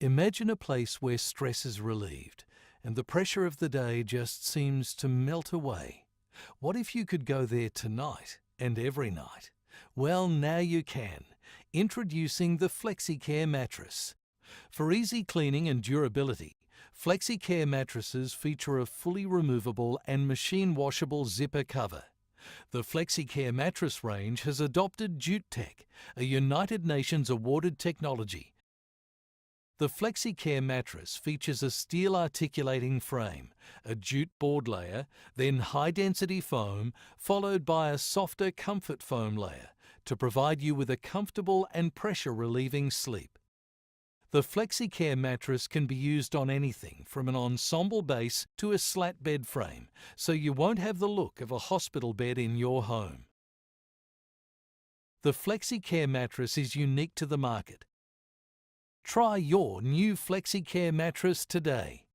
Imagine a place where stress is relieved and the pressure of the day just seems to melt away. What if you could go there tonight and every night? Well, now you can. Introducing the Flexicare mattress. For easy cleaning and durability, Flexicare mattresses feature a fully removable and machine washable zipper cover. The Flexicare mattress range has adopted Jute Tech, a United Nations awarded technology. The Flexicare mattress features a steel articulating frame, a jute board layer, then high-density foam, followed by a softer comfort foam layer to provide you with a comfortable and pressure-relieving sleep. The Flexicare mattress can be used on anything from an ensemble base to a slat bed frame, so you won't have the look of a hospital bed in your home. The Flexicare mattress is unique to the market. Try your new Flexicare mattress today.